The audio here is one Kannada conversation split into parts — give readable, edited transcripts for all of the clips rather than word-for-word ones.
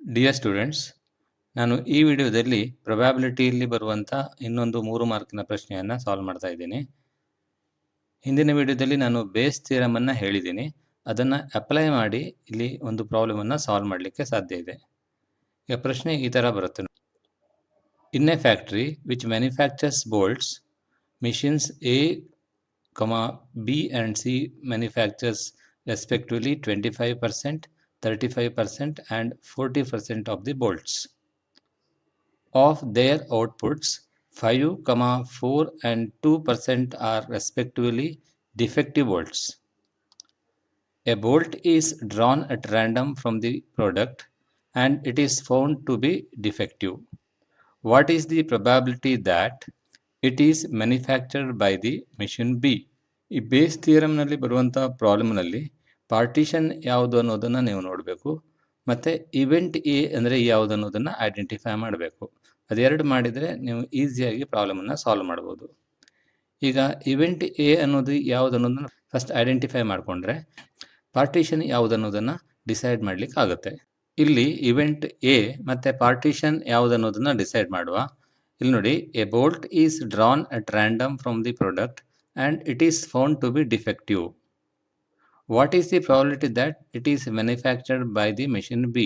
ಡಿಯರ್ ಸ್ಟೂಡೆಂಟ್ಸ್, ನಾನು ಈ ವಿಡಿಯೋದಲ್ಲಿ ಪ್ರೊಬ್ಯಾಬಿಲಿಟಿಯಲ್ಲಿ ಬರುವಂಥ ಇನ್ನೊಂದು 3 ಮಾರ್ಕಿನ ಪ್ರಶ್ನೆಯನ್ನು ಸಾಲ್ವ್ ಮಾಡ್ತಾ ಇದ್ದೀನಿ. ಹಿಂದಿನ ವಿಡಿಯೋದಲ್ಲಿ ನಾನು ಬೇಸ್ ಥಿಯರಮನ್ನು ಹೇಳಿದ್ದೀನಿ. ಅದನ್ನು ಅಪ್ಲೈ ಮಾಡಿ ಇಲ್ಲಿ ಒಂದು ಪ್ರಾಬ್ಲಮನ್ನು ಸಾಲ್ವ್ ಮಾಡಲಿಕ್ಕೆ ಸಾಧ್ಯ ಇದೆ. ಈಗ ಪ್ರಶ್ನೆ ಈ ಥರ ಬರುತ್ತೆ. In a factory which manufacturers bolts, machines A, B and C manufacturers respectively 25%, 35% and 40% of the bolts. Of their outputs, 5, 4 and 2% are respectively defective bolts. A bolt is drawn at random from the product and it is found to be defective. What is the probability that it is manufactured by the machine B? ಈ ಬೇಸ್ ಥಿಯರಮ್ನಲ್ಲಿ ಬರುವಂಥ ಪ್ರಾಬ್ಲಮ್ನಲ್ಲಿ ಪಾರ್ಟಿಷನ್ ಯಾವುದು ಅನ್ನೋದನ್ನು ನೀವು ನೋಡಬೇಕು, ಮತ್ತು ಇವೆಂಟ್ ಎ ಅಂದರೆ ಯಾವುದು ಅನ್ನೋದನ್ನು ಐಡೆಂಟಿಫೈ ಮಾಡಬೇಕು. ಅದೆರಡು ಮಾಡಿದರೆ ನೀವು ಈಸಿಯಾಗಿ ಪ್ರಾಬ್ಲಮನ್ನು ಸಾಲ್ವ್ ಮಾಡ್ಬೋದು. ಈಗ ಇವೆಂಟ್ ಎ ಅನ್ನೋದು ಯಾವುದು ಅನ್ನೋದನ್ನು ಫಸ್ಟ್ ಐಡೆಂಟಿಫೈ ಮಾಡಿಕೊಂಡ್ರೆ ಪಾರ್ಟಿಷನ್ ಯಾವುದು ಅನ್ನೋದನ್ನು ಡಿಸೈಡ್ ಮಾಡಲಿಕ್ಕೆ ಆಗುತ್ತೆ. ಇಲ್ಲಿ ಇವೆಂಟ್ ಎ ಮತ್ತು ಪಾರ್ಟಿಷನ್ ಯಾವುದು ಅನ್ನೋದನ್ನು ಡಿಸೈಡ್ ಮಾಡುವ. ಇಲ್ಲಿ ನೋಡಿ, A bolt is drawn at random from the product and it is found to be defective. What is the probability that it is manufactured by the machine B?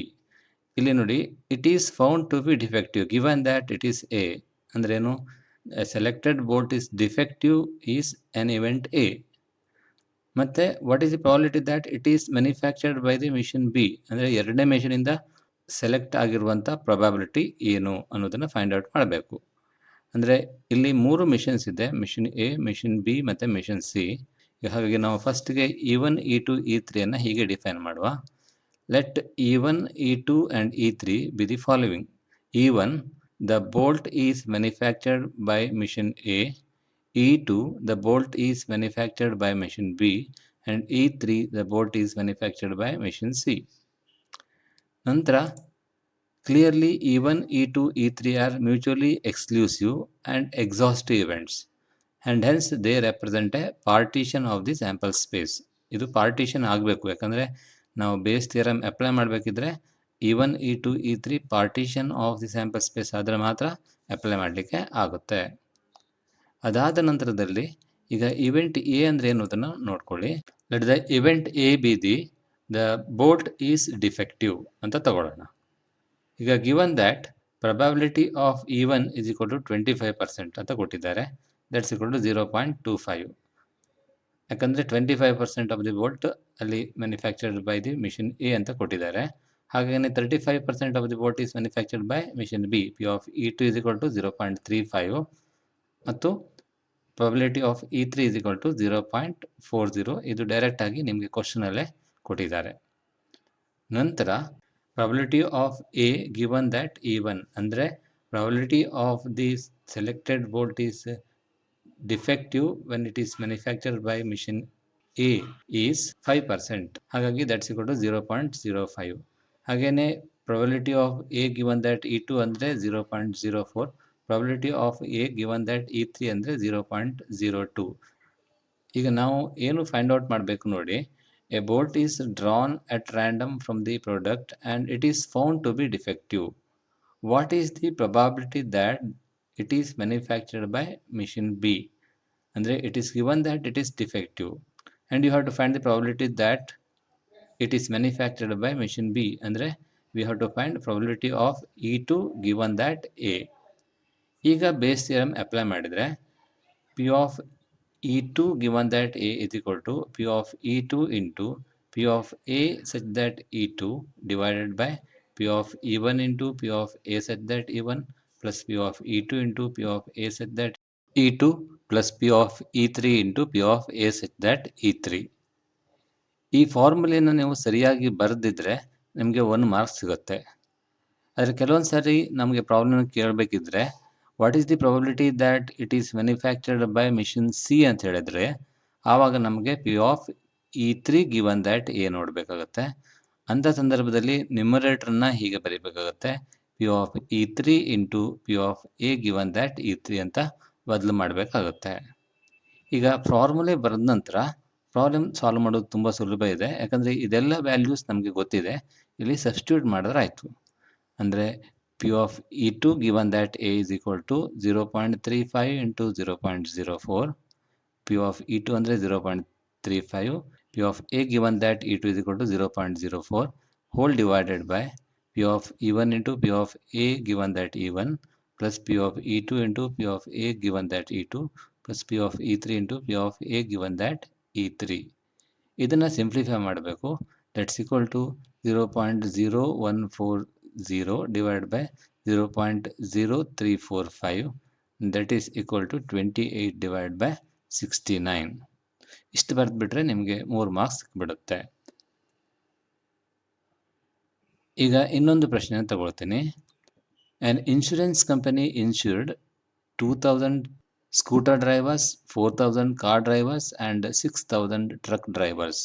ಇಲ್ಲಿ ನೋಡಿ, it is found to be defective given that it is A. ಅಂದ್ರೇನು? A selected bolt is defective is an event A. ಮತ್ತೆ what is the probability that it is manufactured by the machine B? ಅಂದರೆ ಎರಡನೇ ಮೆಷಿನಿಂದ ಸೆಲೆಕ್ಟ್ ಆಗಿರುವಂಥ ಪ್ರೊಬ್ಯಾಬಿಲಿಟಿ ಏನು ಅನ್ನೋದನ್ನು ಫೈಂಡ್ ಔಟ್ ಮಾಡಬೇಕು. ಅಂದರೆ ಇಲ್ಲಿ 3 ಮಿಷನ್ಸ್ ಇದೆ, ಮಿಷನ್ ಎ, ಮಿಷನ್ ಬಿ ಮತ್ತು ಮಿಷನ್ ಸಿ. ಹಾಗಾಗಿ ನಾವು ಫಸ್ಟ್ಗೆ E1, E2, E3 ಅನ್ನು ಹೀಗೆ ಡಿಫೈನ್ ಮಾಡುವ. Let E1, E2 and E3 be the following. E1, the bolt is manufactured by machine A. E2, the bolt is manufactured by machine B. And E3, the bolt is manufactured by machine C. ನಂತರ clearly E1, E2, E3 are mutually exclusive and exhaustive events and hence they represent a partition of the sample space. ಇದು ಪಾರ್ಟಿಷನ್ ಆಗಬೇಕು, ಯಾಕಂದರೆ ನಾವು ಬೇಸ್ ಥಿಯರಮ್ ಅಪ್ಲೈ ಮಾಡಬೇಕಿದ್ರೆ E1, E2, E3 partition of the sample space ಆದರೆ ಮಾತ್ರ ಅಪ್ಲೈ ಮಾಡಲಿಕ್ಕೆ ಆಗುತ್ತೆ. ಅದಾದ ನಂತರದಲ್ಲಿ ಈಗ ಇವೆಂಟ್ ಎ ಅಂದರೆ ಏನು ಅದನ್ನು ನೋಡ್ಕೊಳ್ಳಿ. Let the event A be the bolt is defective ಅಂತ ತಗೊಳ್ಳೋಣ. ಈಗ given that probability of E1 is equal to 25% ಅಂತ ಕೊಟ್ಟಿದ್ದಾರೆ. That's equal to 0.25. ಯಾಕಂದರೆ 25% ಆಫ್ ದಿ ಬೋಲ್ಟ್ ಅಲ್ಲಿ manufactured by the machine A ಅಂತ ಕೊಟ್ಟಿದ್ದಾರೆ. ಹಾಗೆಯೇ 35% of the bolt is manufactured by machine B. P of E2 is equal to 0.35 ಮತ್ತು probability of E3 is equal to 0.40. ಇದು ಡೈರೆಕ್ಟಾಗಿ ನಿಮಗೆ ಕ್ವಶನಲ್ಲೇ ಕೊಟ್ಟಿದ್ದಾರೆ. ನಂತರ probability of A given that E1 ಅಂದರೆ probability of the selected bolt is defective when it is manufactured by machine A is 5%. ಹಾಗಾಗಿ that's equal to 0.05. ಹಾಗೆಯೇ probability of A given that E2 ಅಂದರೆ 0.04. probability of A given that E3 ಅಂದರೆ 0.02. ಈಗ ನಾವು ಏನು ಫೈಂಡ್ ಔಟ್ ಮಾಡಬೇಕು ನೋಡಿ. A bolt is drawn at random from the product and it is found to be defective. What is the probability that it is manufactured by machine B? Andre it is given that it is defective and you have to find the probability that it is manufactured by machine B. Andre we have to find probability of E2 given that A. ಈಗ ಬೇಸ್ ಥಿಯರಮ್ ಅಪ್ಲೈ ಮಾಡಿದರೆ P of E2 given that A is equal to P of E2 into P of A such that E2 divided by P of E1 into P of A such that E1 plus P of E2 into P of A such that E2 plus P of E3 into P of A such that E3. ಈ ಫಾರ್ಮುಲೆಯನ್ನು ನೀವು ಸರಿಯಾಗಿ ಬರೆದಿದ್ರೆ ನಿಮಗೆ 1 ಮಾರ್ಕ್ಸ್ ಸಿಗುತ್ತೆ. ಆದರೆ ಕೆಲವೊಂದು ಸಾರಿ ನಮಗೆ ಪ್ರಾಬ್ಲಮ್ ಕೇಳಬೇಕಿದ್ರೆ what is the probability that it is manufactured by machine C ಅಂತ ಹೇಳಿದರೆ ಆವಾಗ ನಮಗೆ P of E3 given that A ನೋಡಬೇಕಾಗತ್ತೆ. ಅಂಥ ಸಂದರ್ಭದಲ್ಲಿ ನ್ಯೂಮರೇಟರ್ನ ಹೀಗೆ ಬರೀಬೇಕಾಗತ್ತೆ, P of E3 into P of A given that E3 ಅಂತ ಬದಲು ಮಾಡಬೇಕಾಗುತ್ತೆ. ಈಗ ಫಾರ್ಮುಲೆ ಬರೆದ ನಂತರ ಪ್ರಾಬ್ಲಮ್ ಸಾಲ್ವ್ ಮಾಡೋದು ತುಂಬ ಸುಲಭ ಇದೆ, ಯಾಕಂದರೆ ಇದೆಲ್ಲ ವ್ಯಾಲ್ಯೂಸ್ ನಮಗೆ ಗೊತ್ತಿದೆ. ಇಲ್ಲಿ ಸಬ್ಸ್ಟಿಟ್ಯೂಟ್ ಮಾಡಿದ್ರೆ ಆಯಿತು. ಅಂದರೆ P of E2 given that A is equal to 0.35 into 0.04. P of E2 ಅಂದರೆ 0.35. P of A given that E2 is equal to 0.04 whole divided by P of E1 into P of A given that E1 plus P of E2 into P of A given that E2 plus P of E3 into P of A given that E3. ಇದನ್ನು ಸಿಂಪ್ಲಿಫೈ ಮಾಡಬೇಕು. That's equal to 0.0140 divide by 0.0345 that is equal to 28 divide by 69. ಇಷ್ಟು ಬರೆದ್ಬಿಟ್ರೆ ನಿಮಗೆ 3 ಮಾರ್ಕ್ಸ್ ಸಿಕ್ಬಿಡುತ್ತೆ. ಈಗ ಇನ್ನೊಂದು ಪ್ರಶ್ನೆ ತಗೊಳ್ತೀನಿ. An insurance company insured 2000 scooter drivers, 4,000 car drivers and 6,000 truck drivers.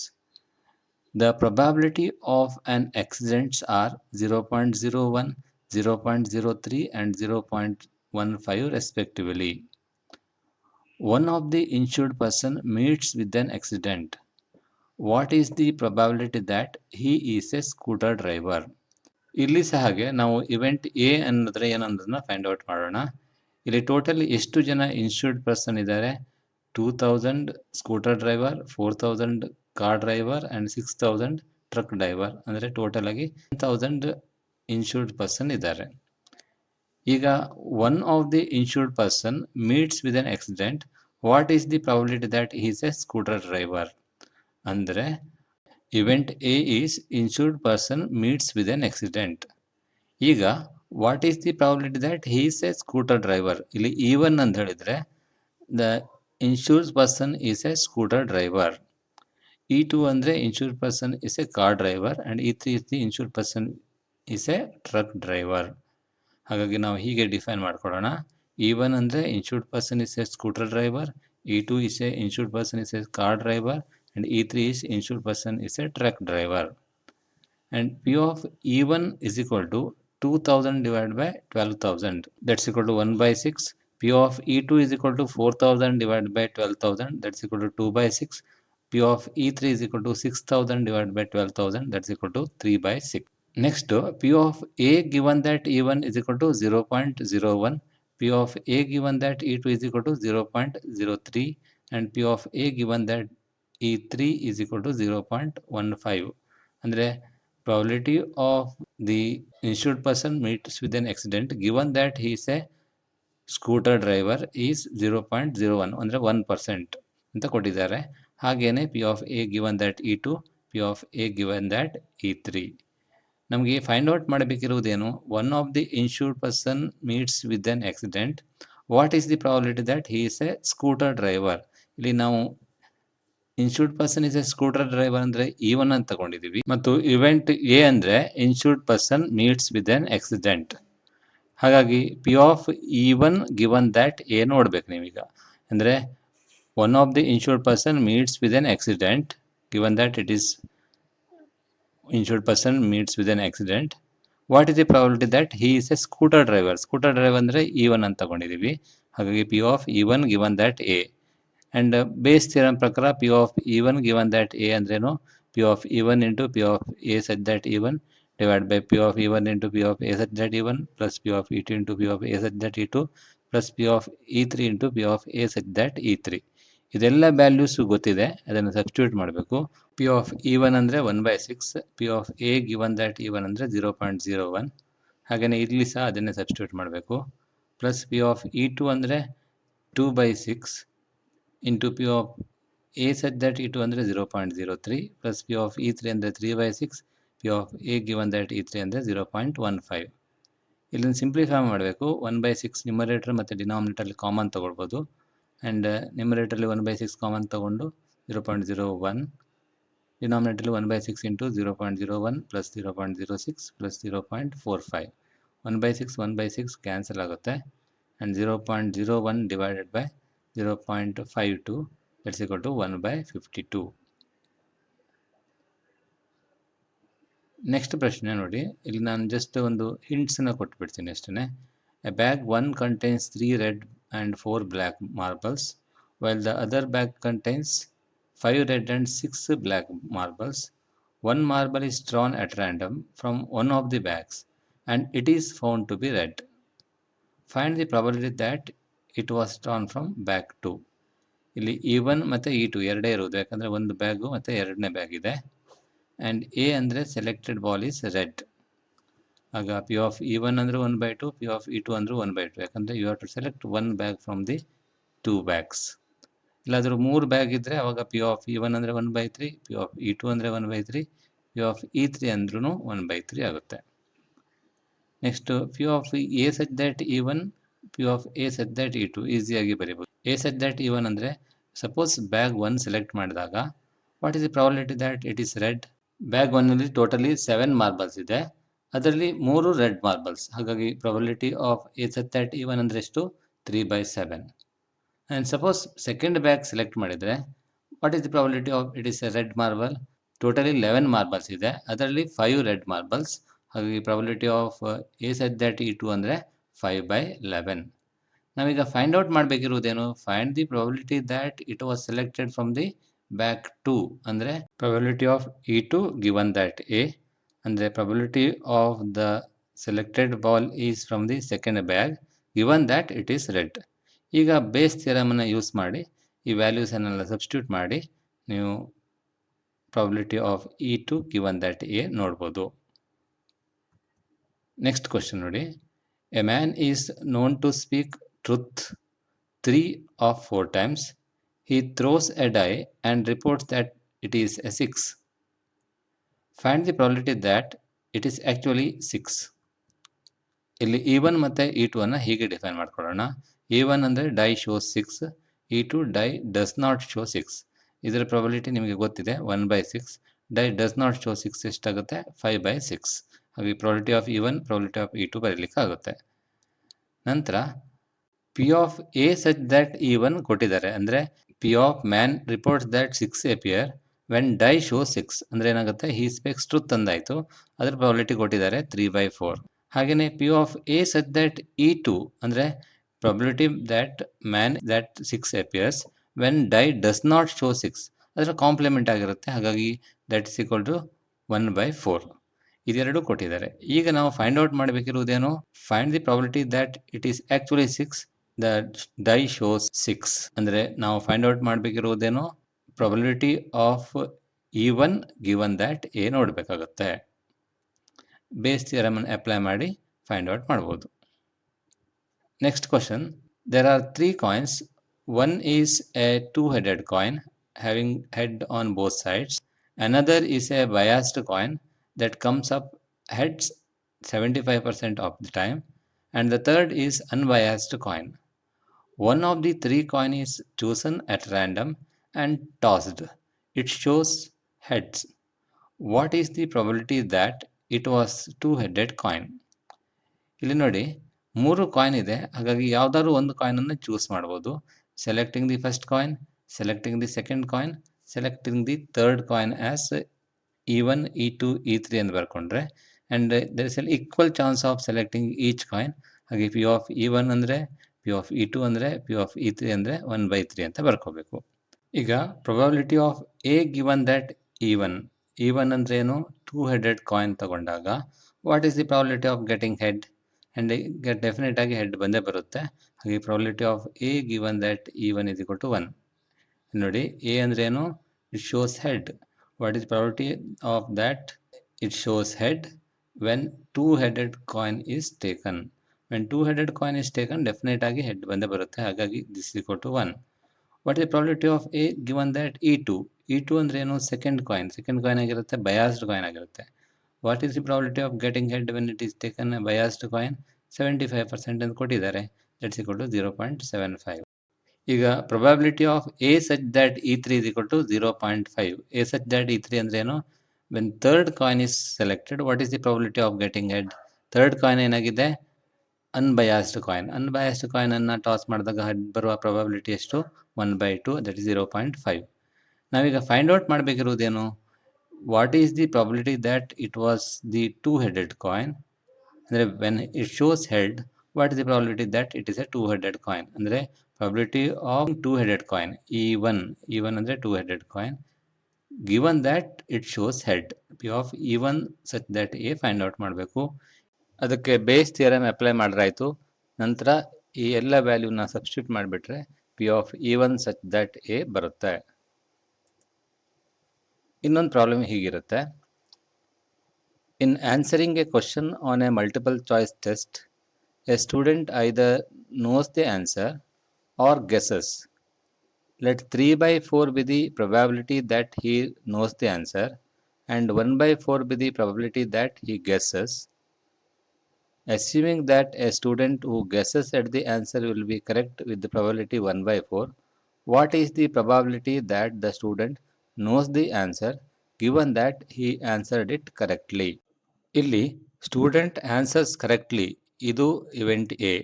The probability of an accidents are 0.01, 0.03 and 0.15 respectively. One of the insured person meets with an accident. What is the probability that he is a scooter driver? ಇಲ್ಲಿ ಸಹ ಹಾಗೆ ನಾವು ಇವೆಂಟ್ ಎ ಅನ್ನೋದ್ರೆ ಏನನ್ನೋದನ್ನ ಫೈಂಡ್ ಔಟ್ ಮಾಡೋಣ. ಇಲ್ಲಿ ಟೋಟಲ್ ಎಷ್ಟು ಜನ ಇನ್ಶೂರ್ಡ್ ಪರ್ಸನ್ ಇದ್ದಾರೆ? 2000 scooter driver, 4000 car driver and 6000 truck driver, ಅಂದರೆ ಟೋಟಲ್ ಆಗಿ 1000 ಇನ್ಶೂರ್ಡ್ ಪರ್ಸನ್ ಇದ್ದಾರೆ. ಈಗ one of the insured person meets with an accident. What is the probability that is a scooter driver? ಅಂದರೆ event A is insured person meets with an accident. ಈಗ what is the probability that he is a scooter driver? ಇಲ್ಲಿ E1 ಅಂತ ಹೇಳಿದರೆ the insured person is a scooter driver. E2 ಅಂದರೆ insured person is A car driver and E3 is the insured person is A truck driver. ಹಾಗಾಗಿ ನಾವು ಹೀಗೆ ಡಿಫೈನ್ ಮಾಡ್ಕೊಳ್ಳೋಣ. E1 ಅಂದರೆ insured person is a scooter driver, E2 is A insured person is A car driver and E3 is insured person is a truck driver. And P of E1 is equal to 2000 divided by 12,000, that's equal to 1 by 6. P of E2 is equal to 4000 divided by 12,000, that's equal to 2 by 6. P of E3 is equal to 6000 divided by 12,000, that's equal to 3 by 6. Next, P of A given that E1 is equal to 0.01, P of A given that E2 is equal to 0.03 and P of A given that E3 is equal to 0.15. ಅಂದರೆ probability of the insured person meets with an accident given that he is a scooter driver is 0.01 ಅಂದರೆ 1% ಅಂತ ಕೊಟ್ಟಿದ್ದಾರೆ. ಹಾಗೇನೆ P of A given that E2, P of A given that E3. ನಮಗೆ ಫೈಂಡ್ ಔಟ್ ಮಾಡಬೇಕಿರುವುದೇನು? One of the insured person meets with an accident. What is the probability that he is a scooter driver? ಇಲ್ಲಿ ನಾವು insured person is a scooter driver ಅಂದರೆ E1 ಅಂತ ತಗೊಂಡಿದ್ದೀವಿ, ಮತ್ತು ಇವೆಂಟ್ ಎ ಅಂದರೆ insured person meets with an accident. ಹಾಗಾಗಿ P of E1 given that A ನೋಡ್ಬೇಕು ನೀವೀಗ. ಅಂದರೆ one of the insured person meets with an accident given that it is insured person meets with an accident. What is the probability that he is a scooter driver? Scooter driver ಅಂದರೆ E1 ಅಂತ ತಗೊಂಡಿದ್ದೀವಿ. ಹಾಗಾಗಿ P of E1 given that A. And base theorem ಪ್ರಕಾರ P of E1 given that A ಅಂದ್ರೇನು? P of E1 into P of A such that E1 divided by P of E1 into P of A such that E1 plus P of E2 into P of A such that E2 plus P of E3 into P of A such that E3. ಇದೆಲ್ಲ ವ್ಯಾಲ್ಯೂಸು ಗೊತ್ತಿದೆ, ಅದನ್ನು ಸಬ್ಸ್ಟಿಟ್ಯೂಟ್ ಮಾಡಬೇಕು. P of E1 ಅಂದರೆ 1 by 6, P of A given that E1 ಅಂದರೆ 0.01. ಹಾಗೆಯೇ ಇಲ್ಲಿ ಸಹ ಅದನ್ನೇ ಸಬ್ಸ್ಟಿಟ್ಯೂಟ್ ಮಾಡಬೇಕು. ಪ್ಲಸ್ P of E2 ಅಂದರೆ 2 by 6 into P of A such that E2 ಅಂದರೆ 0.03 ಪ್ಲಸ್ P of E3 ಅಂದರೆ 3 by 6, P of A given that E3 ಅಂದರೆ 0.15. ಇಲ್ಲಿಂದ ಸಿಂಪ್ಲಿಫೈ ಮಾಡಬೇಕು. 1 by 6 ನ್ಯೂಮರೇಟರ್ ಮತ್ತು ಡಿನಾಮಿನೇಟರ್ಲಿ ಕಾಮನ್ ತೊಗೊಳ್ಬೋದು. ಆ್ಯಂಡ್ ನ್ಯೂಮರೇಟರ್ಲಿ 1 by 6 ಕಾಮನ್ ತೊಗೊಂಡು 0.01, ಡಿನಾಮಿನೇಟರ್ಲಿ 1 by 6 into 0.01 plus 0.06 plus 0.45. 1 by 6 1 by 6 cancel ಆಗುತ್ತೆ. And 0.01 divided by 0.52 that's equal to 1 by 52. Next ಪ್ರಶ್ನೆ ನೋಡಿ, ಇಲ್ಲಿ ನಾನು ಜಸ್ಟ್ ಒಂದು ಹಿಂಟ್ಸನ್ನು ಕೊಟ್ಬಿಡ್ತೀನಿ ಅಷ್ಟೇ. A bag 1 contains 3 red and 4 black marbles, while the other bag contains 5 red and 6 black marbles. One marble is drawn at random from one of the bags and it is found to be red. Find the probability that it was torn from bag 2. ಇಲ್ಲಿ E1 ಮತ್ತು E2 ಎರಡೇ ಇರೋದು, ಯಾಕಂದರೆ ಒಂದು ಬ್ಯಾಗು ಮತ್ತು ಎರಡನೇ ಬ್ಯಾಗ್ ಇದೆ. ಆ್ಯಂಡ್ ಎ ಅಂದರೆ ಸೆಲೆಕ್ಟೆಡ್ ಬಾಲ್ ಈಸ್ ರೆಡ್. ಆಗ ಪಿ ಆಫ್ E1 ಅಂದರೆ 1/2, ಪಿ ಆಫ್ E2 ಅಂದರೆ 1/2, ಯಾಕಂದರೆ you have to select one bag from the 2 bags. ಇಲ್ಲಾದರೂ 3 ಬ್ಯಾಗ್ ಇದ್ದರೆ ಅವಾಗ ಪಿ ಆಫ್ E1 ಅಂದರೆ 1/3, ಪಿ ಆಫ್ E2 ಅಂದರೆ 1/3, ಪಿ ಆಫ್ E3 ಅಂದ್ರೂ 1/3 ಆಗುತ್ತೆ. Next P of A such that E1, P of A such that E2 ಈಸಿಯಾಗಿ ಬರೀಬೋದು. ಎ ಸಚ್ ದ್ಯಾಟ್ E1 ಅಂದರೆ ಸಪೋಸ್ ಬ್ಯಾಗ್ 1 ಸೆಲೆಕ್ಟ್ ಮಾಡಿದಾಗ what is the probability that it is red? Bag 1ನಲ್ಲಿ ಟೋಟಲಿ 7 ಮಾರ್ಬಲ್ಸ್ ಇದೆ, ಅದರಲ್ಲಿ 3 ರೆಡ್ ಮಾರ್ಬಲ್ಸ್. ಹಾಗಾಗಿ probability of A such that E1 ಅಂದರೆ ಎಷ್ಟು? 3/7. And suppose second bag select ಮಾಡಿದರೆ what is the probability of it is A red marble? Totally 11 marbles ಇದೆ, ಅದರಲ್ಲಿ 5 ರೆಡ್ ಮಾರ್ಬಲ್ಸ್. ಹಾಗಾಗಿ probability of A such that E2 ಅಂದರೆ 5/11. ನಾವೀಗ ಫೈಂಡ್ ಔಟ್ ಮಾಡಬೇಕಿರುವುದೇನು? Find the probability that it was selected from the bag 2 ಅಂದರೆ probability of E2 given that A, ಅಂದರೆ probability of the selected ball is from the second bag given that it is red. ಈಗ ಬೇಸ್ ಥಿಯರಮನ್ನು ಯೂಸ್ ಮಾಡಿ ಈ ವ್ಯಾಲ್ಯೂಸನ್ನೆಲ್ಲ ಸಬ್ಸ್ಟಿಟ್ಯೂಟ್ ಮಾಡಿ ನೀವು probability of E2 given that A ನೋಡ್ಬೋದು. ನೆಕ್ಸ್ಟ್ ಕ್ವಶನ್ ನೋಡಿ. A man is known to speak truth 3 of 4 times. He throws a die and reports that it is a 6. Find the probability that it is actually 6. ಇಲ್ಲಿ E1 ಮತ್ತು E2 ಅನ್ನು ಹೀಗೆ ಡಿಫೈನ್ ಮಾಡ್ಕೊಳ್ಳೋಣ. E1 ಅಂದರೆ die shows 6, E2 die does not show 6. ಇದರ ಪ್ರಾಬಬಿಲಿಟಿ ನಿಮಗೆ ಗೊತ್ತಿದೆ 1/6. ಡೈ ಡಸ್ ನಾಟ್ ಶೋ 6 ಎಷ್ಟಾಗುತ್ತೆ? 5/6. ಹಾಗೆ probability of E1 probability of E2 ಬರೀಲಿಕ್ಕೆ ಆಗುತ್ತೆ. ನಂತರ P of A such that E1 ಕೊಟ್ಟಿದ್ದಾರೆ, ಅಂದರೆ P of man reports that 6 appear when die show 6 ಅಂದರೆ ಏನಾಗುತ್ತೆ? ಹಿ ಸ್ಪೆಕ್ಸ್ ಟ್ರುತ್ ಅಂದಾಯಿತು, ಅದರ ಪ್ರಾಬಬಿಲಿಟಿ ಕೊಟ್ಟಿದ್ದಾರೆ 3/4. ಹಾಗೆಯೇ P of A such that E2 ಅಂದರೆ probability that man that 6 appears when die does not show 6 ಅದರ ಕಾಂಪ್ಲಿಮೆಂಟ್ ಆಗಿರುತ್ತೆ, ಹಾಗಾಗಿ ದ್ಯಾಟ್ ಇಸ್ ಈಕ್ವಲ್ ಟು 1/4. ಇದೆರಡು ಕೊಟ್ಟಿದ್ದಾರೆ. ಈಗ ನಾವು ಫೈಂಡ್ ಔಟ್ ಮಾಡಬೇಕಿರುವುದೇನು? Find the probability that it is actually 6 the die shows 6. ಅಂದರೆ ನಾವು ಫೈಂಡ್ ಔಟ್ ಮಾಡಬೇಕಿರುವುದೇನು? Probability of E1 given that A ನೋಡಬೇಕಾಗುತ್ತೆ. ಬೇಸ್ ಥಿಯರಮನ್ನು ಅಪ್ಲೈ ಮಾಡಿ ಫೈಂಡ್ ಔಟ್ ಮಾಡ್ಬೋದು. Next question. There are 3 coins. One is a 2-headed coin having head on both sides. Another is a biased coin that comes up heads 75% of the time, and the third is unbiased coin. One of the 3 coin is chosen at random and tossed. It shows heads. What is the probability that it was 2-headed coin? ಇಲ್ಲಿ ನೋಡಿ 3 ಕಾಯಿನ್ ಇದೆ, ಹಾಗಾಗಿ ಯಾವುದಾದ್ರು ಒಂದು ಕಾಯಿನನ್ನು ಚೂಸ್ ಮಾಡ್ಬೋದು. Selecting the first coin, selecting the second coin, selecting the third coin as E1, E2, E3 ಎಂದು ಬರ್ಕೊಂಡ್ರೆ and there is all equal chance of selecting each coin. ಹಾಗೆ ಪಿ ಆಫ್ E1 ಅಂದರೆ, ಪಿ ಆಫ್ E2 ಅಂದರೆ, ಪಿ ಆಫ್ E3 ಅಂದರೆ 1/3 ಅಂತ ಬರ್ಕೋಬೇಕು. ಈಗ probability of A given that E1 ಅಂದರೆ ಏನು? 2-headed ಕಾಯಿನ್ ತಗೊಂಡಾಗ what is the probability of getting head? And ಈಗ ಡೆಫಿನೆಟ್ ಆಗಿ ಹೆಡ್ ಬಂದೇ ಬರುತ್ತೆ. ಹಾಗೆ probability of A given that E1 is equal to 1. ನೋಡಿ, ಎ ಅಂದರೆ ಏನು? It shows head. What is probability of that? It shows head when 2-headed coin is taken. When 2-headed coin is taken definite ಆಗಿ ಹೆಡ್ ಬಂದೇ ಬರುತ್ತೆ, ಹಾಗಾಗಿ this is equal to 1. What is probability of A given that E2 ಅಂದರೆ ಏನು? ಸೆಕೆಂಡ್ ಕಾಯಿನ್ ಆಗಿರುತ್ತೆ, ಬಯಾಸ್ಡ್ ಕಾಯಿನ್ ಆಗಿರುತ್ತೆ. What is the probability of getting head when it is taken a biased coin? 75% ಅಂತ ಕೊಟ್ಟಿದ್ದಾರೆ, ದಟ್ಸ್ ಈಕ್ವಲ್ ಟು 0.75. ಈಗ probability of A such that E3 is equal to 0.5. A such that E3 ಅಂದ್ರೆ ಏನು? When third coin is selected, what is the probability of getting head? Third coin ಏನಾಗಿದೆ? ಅನ್ಬಯಾಸ್ಡ್ ಕಾಯಿನನ್ನು ಟಾಸ್ ಮಾಡಿದಾಗ ಹೆಡ್ ಬರುವ ಪ್ರೊಬ್ಯಾಬಿಲಿಟಿ ಎಷ್ಟು? 1/2, ದಟ್ ಇಸ್ 0.5. ನಾವೀಗ ಫೈಂಡ್ ಔಟ್ ಮಾಡಬೇಕಿರುವುದೇನು? What is the probability that it was the 2-headed coin? ಅಂದರೆ when it shows head, what is the probability that it is a 2-headed coin? ಅಂದರೆ probability of 2-headed coin E1 ಅಂದರೆ 2-headed coin given that it shows head. P of E1 such that a find out ಮಾಡಬೇಕು. ಅದಕ್ಕೆ ಬೇಸ್ ಥಿಯರಮ್ ಅಪ್ಲೈ ಮಾಡಿದ್ರಾಯ್ತು. ನಂತರ ಈ ಎಲ್ಲ ವ್ಯಾಲ್ಯೂನ ಸಬ್ಸ್ಟಿಟ್ಯೂಟ್ ಮಾಡಿಬಿಟ್ರೆ P of E1 such that A ಬರುತ್ತೆ. ಇನ್ನೊಂದು ಪ್ರಾಬ್ಲಮ್ ಹೀಗಿರುತ್ತೆ. In answering a question on a multiple choice test, a student either knows the answer or guesses. Let 3/4 be the probability that he knows the answer and 1/4 be the probability that he guesses. Assuming that a student who guesses at the answer will be correct with the probability 1/4, what is the probability that the student knows the answer given that he answered it correctly? ಇಲ್ಲಿ ಸ್ಟೂಡೆಂಟ್ ಆನ್ಸರ್ಸ್ ಕರೆಕ್ಟ್ಲಿ ಇದು ಇವೆಂಟ್ ಎ.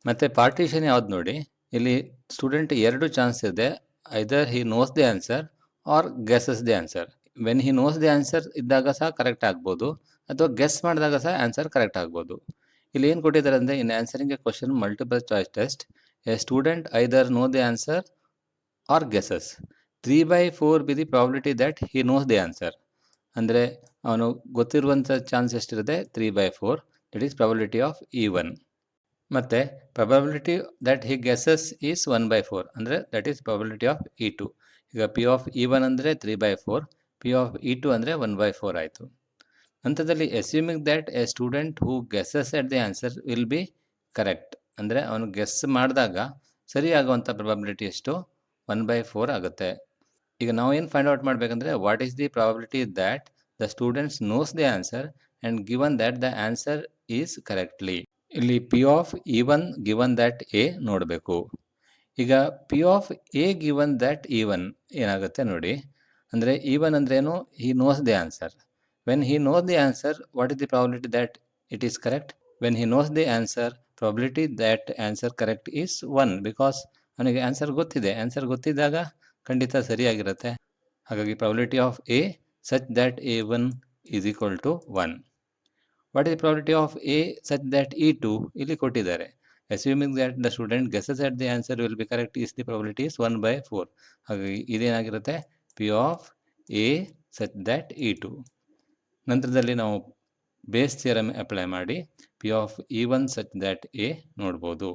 ಮತ್ತು ಪಾರ್ಟಿಷನ್ ಯಾವ್ದು ನೋಡಿ, ಇಲ್ಲಿ ಸ್ಟೂಡೆಂಟ್ ಎರಡು ಚಾನ್ಸ್ ಇದೆ. Either he knows the answer or guesses the answer. When he knows the answer ಇದ್ದಾಗ ಸಹ ಕರೆಕ್ಟ್ ಆಗ್ಬೋದು, ಅಥವಾ ಗೆಸ್ ಮಾಡಿದಾಗ ಸಹ ಆನ್ಸರ್ ಕರೆಕ್ಟ್ ಆಗ್ಬೋದು. ಇಲ್ಲಿ ಏನು ಕೊಟ್ಟಿದ್ದಾರೆ ಅಂದರೆ, in answering a question multiple choice test, a student either know the answer or guesses. 3/4 be the probability that he knows the answer. ಅಂದರೆ ಅವನು ಗೊತ್ತಿರುವಂಥ ಚಾನ್ಸ್ ಎಷ್ಟಿರುತ್ತೆ, 3/4. That is probability of E1. ಮತ್ತು probability that he guesses is 1/4, ಅಂದರೆ that is probability of E2. ಈಗ ಪಿ ಆಫ್ E1 ಅಂದರೆ 3/4, ಪಿ ಆಫ್ E2 ಅಂದರೆ 1/4 ಆಯಿತು. ನಂತರದಲ್ಲಿ assuming that A student who guesses at the answer will be correct, ಅಂದರೆ ಅವನು ಗೆಸ್ ಮಾಡಿದಾಗ ಸರಿ ಆಗುವಂಥ ಪ್ರಾಬಬಿಲಿಟಿ ಎಷ್ಟು, 1/4 ಆಗುತ್ತೆ. ಈಗ ನಾವು ಏನು ಫೈಂಡ್ ಔಟ್ ಮಾಡಬೇಕಂದ್ರೆ, what is the probability that the students knows the answer and given that the answer is correctly. ಇಲ್ಲಿ P of E1 given that A ನೋಡಬೇಕು. ಈಗ P of A given that E1 ಏನಾಗುತ್ತೆ ನೋಡಿ. ಅಂದರೆ E1 ಅಂದ್ರೇನು, he knows the answer. When he knows the answer, what is the probability that it is correct? When he knows the answer, probability that answer correct is 1, because ಅವನಿಗೆ ಆನ್ಸರ್ ಗೊತ್ತಿದೆ. ಆನ್ಸರ್ ಗೊತ್ತಿದ್ದಾಗ ಖಂಡಿತ ಸರಿಯಾಗಿರುತ್ತೆ. ಹಾಗಾಗಿ probability of A such that A1 is equal to 1. What is probability of A such that E2 ಇಲ್ಲಿ ಕೊಟ್ಟಿದ್ದಾರೆ. Assuming that the student guesses at the answer will be correct is the probability is 1/4. ಹಾಗಾಗಿ ಇದೇನಾಗಿರುತ್ತೆ, P of A such that E2. ನಂತರದಲ್ಲಿ ನಾವು ಬೇಸ್ ಥಿಯರಮ್ ಅಪ್ಲೈ ಮಾಡಿ P of E1 such that A ನೋಡ್ಬೋದು.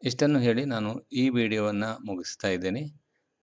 ಇಷ್ಟನ್ನು ಹೇಳಿ ನಾನು ಈ ವಿಡಿಯೋವನ್ನು ಮುಗಿಸ್ತಾ ಇದ್ದೇನೆ.